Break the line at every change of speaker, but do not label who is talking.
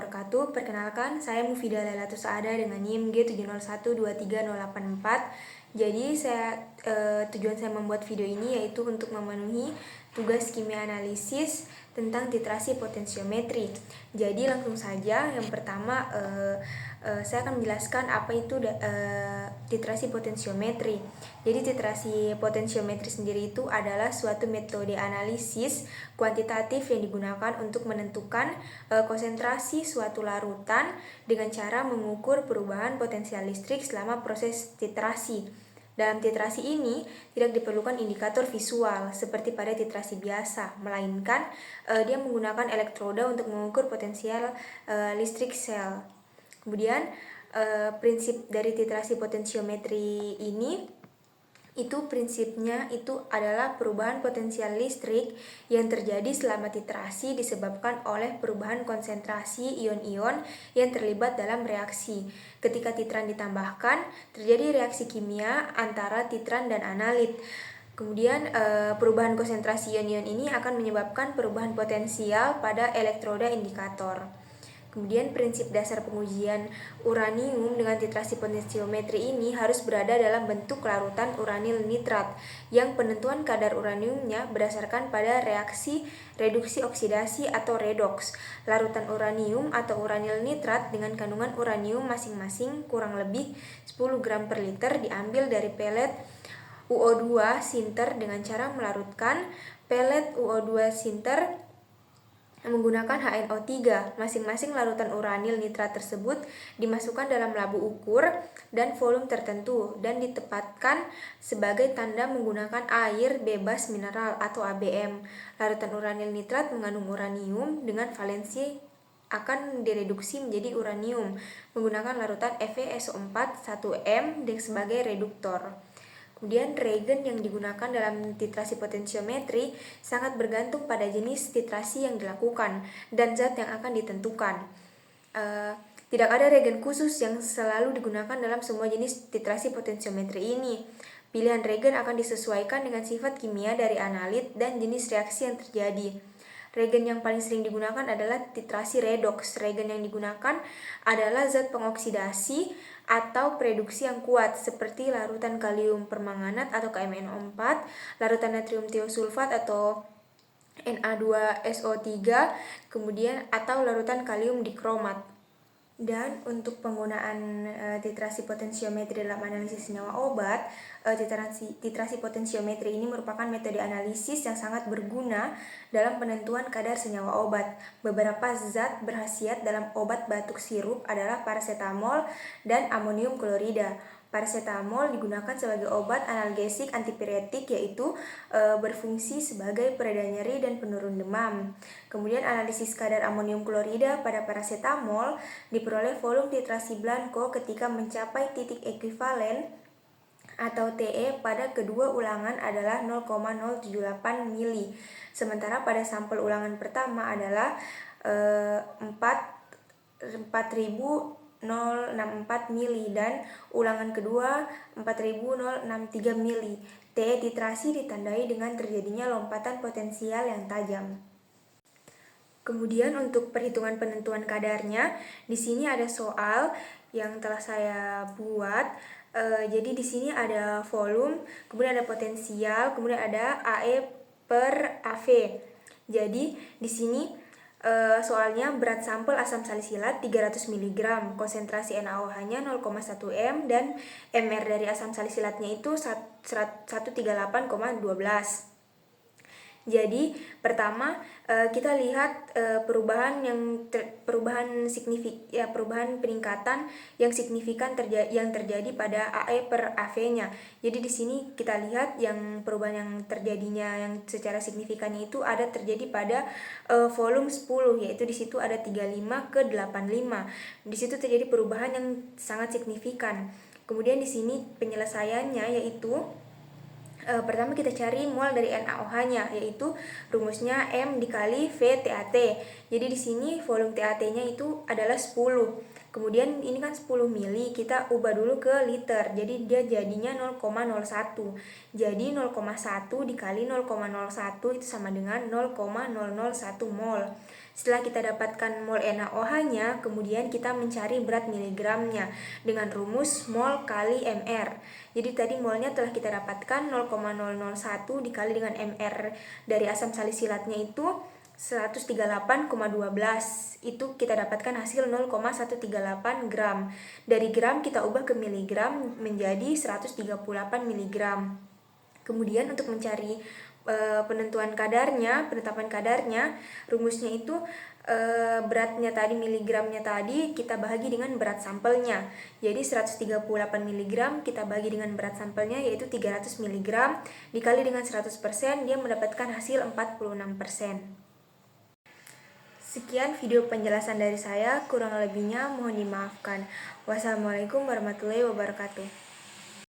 wabarakatuh. Perkenalkan, saya Mufidah Lailatus Saada dengan NIM G701230884. Jadi tujuan saya membuat video ini yaitu untuk memenuhi tugas kimia analisis tentang titrasi potensiometri. Jadi langsung saja, yang pertama saya akan menjelaskan apa itu titrasi potensiometri. Jadi titrasi potensiometri sendiri itu adalah suatu metode analisis kuantitatif yang digunakan untuk menentukan konsentrasi suatu larutan dengan cara mengukur perubahan potensial listrik selama proses titrasi. Dalam titrasi ini tidak diperlukan indikator visual seperti pada titrasi biasa, melainkan dia menggunakan elektroda untuk mengukur potensial listrik sel. Kemudian prinsip dari titrasi potensiometri ini prinsipnya adalah perubahan potensial listrik yang terjadi selama titrasi disebabkan oleh perubahan konsentrasi ion-ion yang terlibat dalam reaksi. Ketika titran ditambahkan, terjadi reaksi kimia antara titran dan analit. Kemudian perubahan konsentrasi ion-ion ini akan menyebabkan perubahan potensial pada elektroda indikator. Kemudian prinsip dasar pengujian uranium dengan titrasi potensiometri ini harus berada dalam bentuk larutan uranil nitrat yang penentuan kadar uraniumnya berdasarkan pada reaksi reduksi oksidasi atau redoks. Larutan uranium atau uranil nitrat dengan kandungan uranium masing-masing kurang lebih 10 gram per liter diambil dari pelet UO2 sinter dengan cara melarutkan pelet UO2 sinter menggunakan HNO3. Masing-masing larutan uranil nitrat tersebut dimasukkan dalam labu ukur dan volume tertentu dan ditempatkan sebagai tanda menggunakan air bebas mineral atau ABM. Larutan uranil nitrat mengandung uranium dengan valensi akan direduksi menjadi uranium menggunakan larutan FeSO4 1M sebagai reduktor. Kemudian reagen yang digunakan dalam titrasi potensiometri sangat bergantung pada jenis titrasi yang dilakukan dan zat yang akan ditentukan. Tidak ada reagen khusus yang selalu digunakan dalam semua jenis titrasi potensiometri ini. Pilihan reagen akan disesuaikan dengan sifat kimia dari analit dan jenis reaksi yang terjadi. Reagen yang paling sering digunakan adalah titrasi redoks. Reagen yang digunakan adalah zat pengoksidasi atau reduksi yang kuat seperti larutan kalium permanganat atau KMnO4, larutan natrium tiosulfat atau Na2SO3, kemudian atau larutan kalium dikromat. Dan untuk penggunaan titrasi potensiometri dalam analisis senyawa obat, titrasi potensiometri ini merupakan metode analisis yang sangat berguna dalam penentuan kadar senyawa obat. Beberapa zat berkhasiat dalam obat batuk sirup adalah parasetamol dan amonium klorida. Parasetamol digunakan sebagai obat analgesik antipiretik yaitu berfungsi sebagai pereda nyeri dan penurun demam. Kemudian analisis kadar amonium klorida pada parasetamol diperoleh volume titrasi blanko ketika mencapai titik ekuivalen atau TE pada kedua ulangan adalah 0,078 mili. Sementara pada sampel ulangan pertama adalah 4064 mili dan ulangan kedua 4063 mili. TE titrasi ditandai dengan terjadinya lompatan potensial yang tajam. Kemudian untuk perhitungan penentuan kadarnya, di sini ada soal yang telah saya buat. Jadi di sini ada volume, kemudian ada potensial, kemudian ada AE per AV. Jadi di sini soalnya berat sampel asam salisilat 300 mg, konsentrasi NaOH-nya 0,1 m dan MR dari asam salisilatnya itu 138,12. Jadi pertama kita lihat perubahan peningkatan yang signifikan yang terjadi pada AE per AV-nya. Jadi di sini kita lihat yang perubahan yang terjadinya yang secara signifikannya itu ada terjadi pada volume 10, yaitu di situ ada 35 ke 85. Di situ terjadi perubahan yang sangat signifikan. Kemudian di sini penyelesaiannya yaitu pertama kita cari mol dari NaOH-nya, yaitu rumusnya M dikali V TAT. Jadi di sini volume TAT-nya itu adalah 10. Kemudian ini kan 10 mili, kita ubah dulu ke liter. Jadi dia jadinya 0,01. Jadi 0,1 dikali 0,01 itu sama dengan 0,001 mol. Setelah kita dapatkan mol NaOH-nya, kemudian kita mencari berat miligramnya dengan rumus mol kali mr. Jadi tadi molnya telah kita dapatkan 0,001 dikali dengan mr dari asam salisilatnya itu 138,12. Itu kita dapatkan hasil 0,138 gram. Dari gram kita ubah ke miligram menjadi 138 miligram. Kemudian untuk mencari penetapan kadarnya, rumusnya itu beratnya tadi, miligramnya tadi kita bahagi dengan berat sampelnya. Jadi 138 mg kita bagi dengan berat sampelnya yaitu 300 mg dikali dengan 100%, dia mendapatkan hasil 46%. Sekian video penjelasan dari saya, kurang lebihnya mohon dimaafkan. Wassalamualaikum warahmatullahi wabarakatuh.